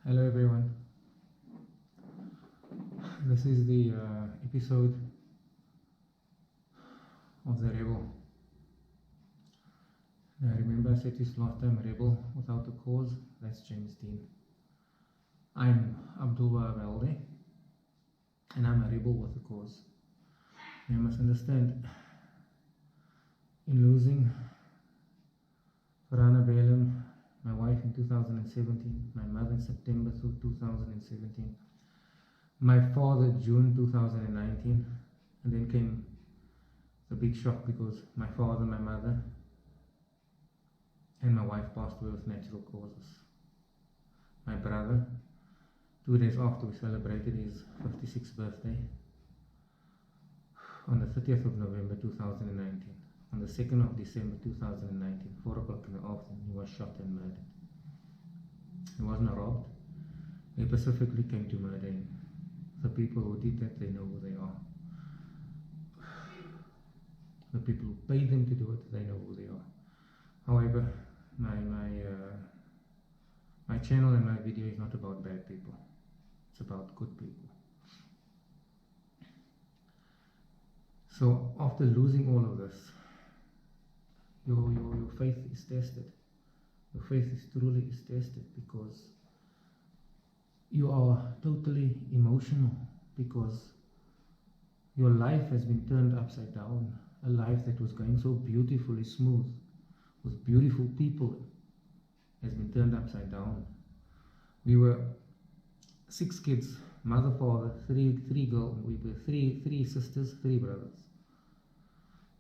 Hello everyone. This is the episode of the Rebel. Now remember I said this last time, rebel without a cause, that's James Dean. I'm Abdullah Valde and I'm a rebel with a cause. You must understand, in losing Farana Balaam, my wife in 2017, my mother in September 2017, my father June 2019, and then came the big shock because my father, my mother, and my wife passed away with natural causes. My brother, 2 days after we celebrated his 56th birthday, on the 30th of November 2019, on the 2nd of December 2019, 4 o'clock in the afternoon, he was shot and murdered. He wasn't robbed. They specifically came to murder him. The people who did that, they know who they are. The people who paid them to do it, they know who they are. However, my channel and my video is not about bad people. It's about good people. So after losing all of this, your faith is tested. Your faith is truly tested because you are totally emotional, because your life has been turned upside down. A life that was going so beautifully smooth with beautiful people has been turned upside down. We were 6 kids, mother, father, three girls. We were three sisters, 3 brothers.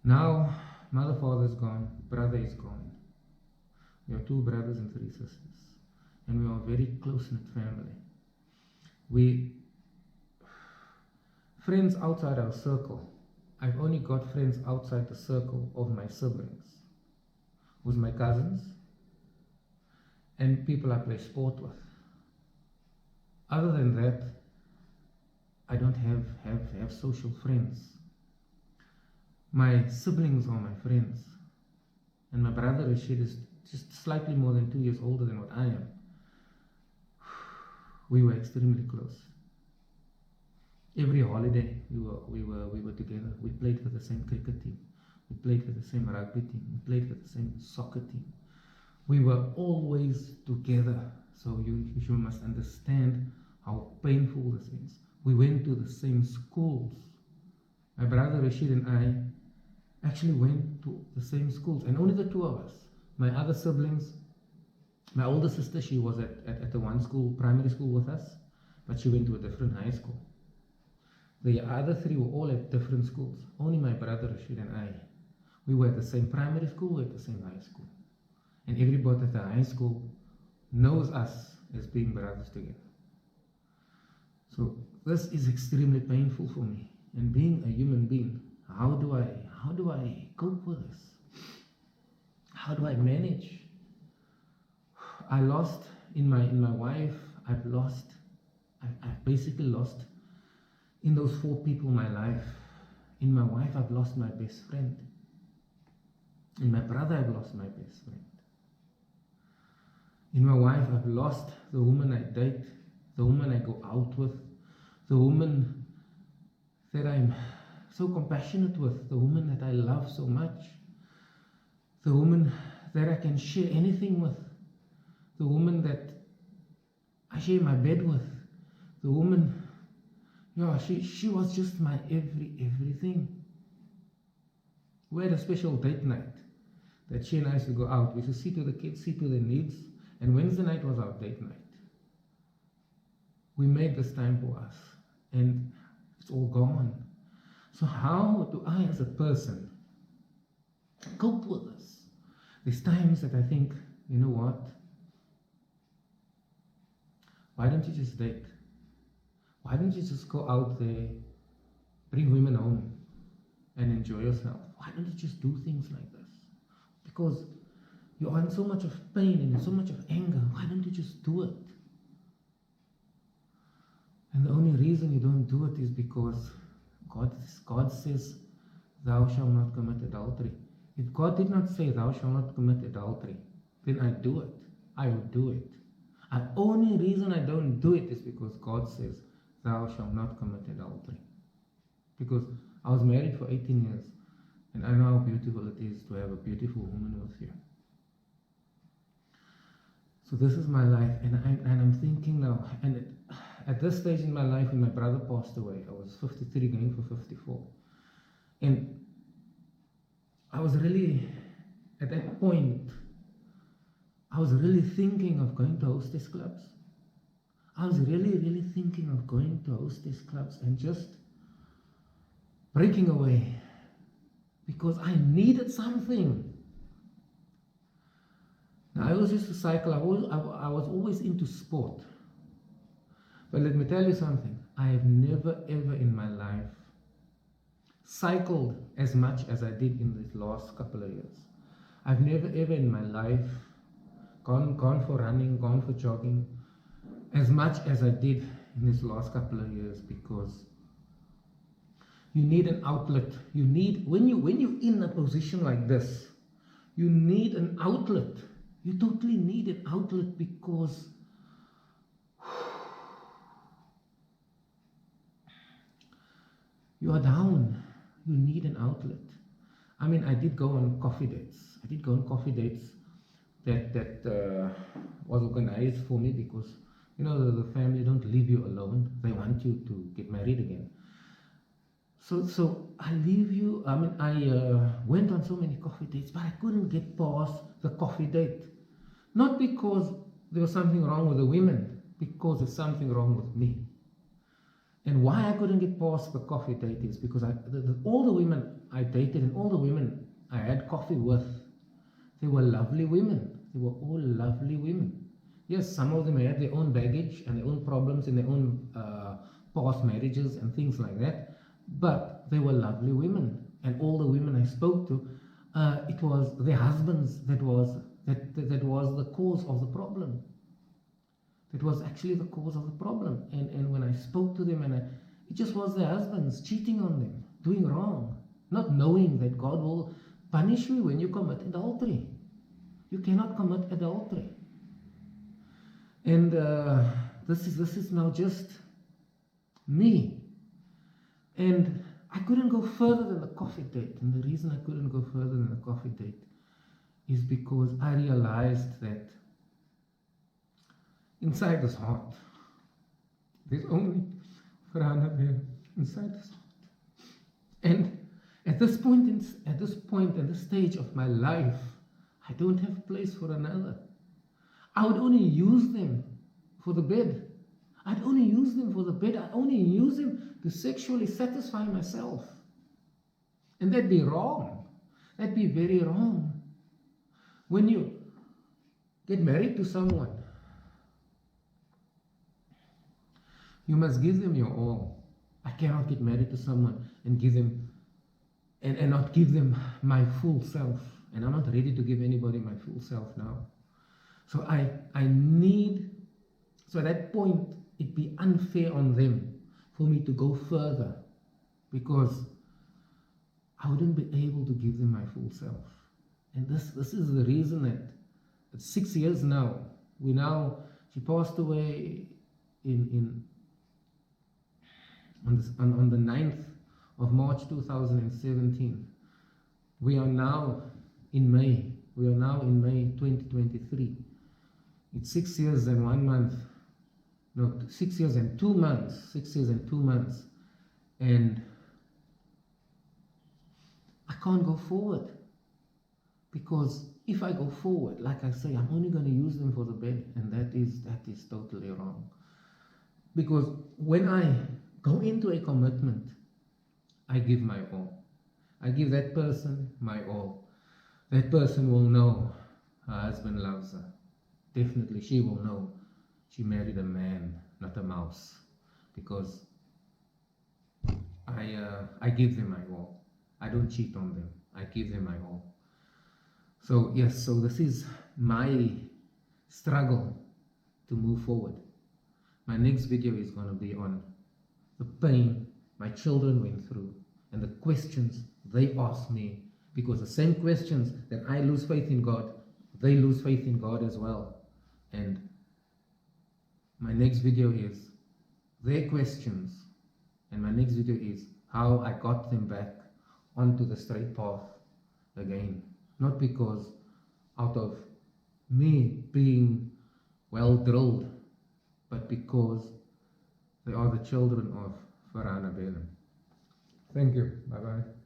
Now mother, father is gone, brother is gone. We have 2 brothers and 3 sisters, and we are a very close-knit family. Friends outside our circle, I've only got friends outside the circle of my siblings, with my cousins, and people I play sport with. Other than that, I don't have social friends. My siblings are my friends, and my brother Rashid is just slightly more than 2 years older than what I am. We were extremely close. Every holiday we were together. We played for the same cricket team. We played for the same rugby team. We played for the same soccer team. We were always together. So you must understand how painful this is. We went to the same schools. My brother Rashid and I actually went to the same schools, and only the 2 of us. My other siblings, my older sister, she was at the one school, primary school with us, but she went to a different high school. The other 3 were all at different schools. Only my brother Rashid and I, we were at the same primary school, we were at the same high school. And everybody at the high school knows us as being brothers together. So this is extremely painful for me. And being a human being, how do I cope with this? How do I manage? I lost in my wife. I've basically lost in those 4 people in my life. In my wife, I've lost my best friend. In my brother, I've lost my best friend. In my wife, I've lost the woman I date, the woman I go out with, the woman that I'm so compassionate with, the woman that I love so much, the woman that I can share anything with, the woman that I share my bed with, the woman, she was just my everything. We had a special date night that she and I used to go out. We used to see to the kids, see to their needs, and Wednesday night was our date night. We made this time for us, and it's all gone. So how do I as a person cope with this? There's times that I think, you know what? Why don't you just date? Why don't you just go out there, bring women home, and enjoy yourself? Why don't you just do things like this? Because you are in so much of pain and in so much of anger. Why don't you just do it? And the only reason you don't do it is because God says, thou shalt not commit adultery. If God did not say, thou shalt not commit adultery, then I do it. I would do it. The only reason I don't do it is because God says, thou shalt not commit adultery. Because I was married for 18 years, and I know how beautiful it is to have a beautiful woman with you. So this is my life, and I'm thinking now, and at this stage in my life, when my brother passed away, I was 53 going for 54. And I was really, at that point, I was really thinking of going to hostess clubs. I was really thinking of going to hostess clubs and just breaking away, because I needed something. Now, I always used to cycle. I was always into sport. But let me tell you something. I have never ever in my life cycled as much as I did in these last couple of years. I've never ever in my life gone for running, gone for jogging as much as I did in these last couple of years, because you need an outlet. You need, when you're in a position like this, you need an outlet. You totally need an outlet, because you are down. You need an outlet. I mean, I did go on coffee dates. That was organized for me, because the family don't leave you alone. They want you to get married again. So I leave you. I mean, I went on so many coffee dates, but I couldn't get past the coffee date. Not because there was something wrong with the women, because there's something wrong with me. And why I couldn't get past the coffee date is because all the women I dated and all the women I had coffee with, they were lovely women. They were all lovely women. Yes, some of them had their own baggage and their own problems in their own past marriages and things like that, but they were lovely women. And all the women I spoke to, it was their husbands that was the cause of the problem. It was actually the cause of the problem. And when I spoke to them, it just was their husbands cheating on them, doing wrong, not knowing that God will punish you when you commit adultery. You cannot commit adultery. And this is now just me. And I couldn't go further than the coffee date. And the reason I couldn't go further than the coffee date is because I realized that inside this heart, there's only Verhanabel inside this heart. And at this point in this stage of my life, I don't have place for another. I would only use them for the bed. I'd only use them for the bed. I'd only use them to sexually satisfy myself. And that'd be wrong. That'd be very wrong. When you get married to someone, you must give them your all. I cannot get married to someone and give them and not give them my full self. And I'm not ready to give anybody my full self now. So I need, so at that point, it'd be unfair on them for me to go further, because I wouldn't be able to give them my full self. And this is the reason that at 6 years now, she passed away on the 9th of March 2017. We are now in May 2023. It's 6 years and 1 month. No, 6 years and 2 months. 6 years and 2 months. And I can't go forward. Because if I go forward, like I say, I'm only going to use them for the bed. And that is totally wrong. Because when I go into a commitment, I give my all. I give that person my all. That person will know her husband loves her. Definitely she will know she married a man, not a mouse. Because I give them my all. I don't cheat on them. I give them my all. So yes, so this is my struggle to move forward. My next video is going to be on the pain my children went through and the questions they asked me, because the same questions that I lose faith in God, they lose faith in God as well. And My next video is their questions, and my next video is how I got them back onto the straight path again. Not because out of me being well drilled, but because they are the children of Farana Benen. Thank you. Bye bye.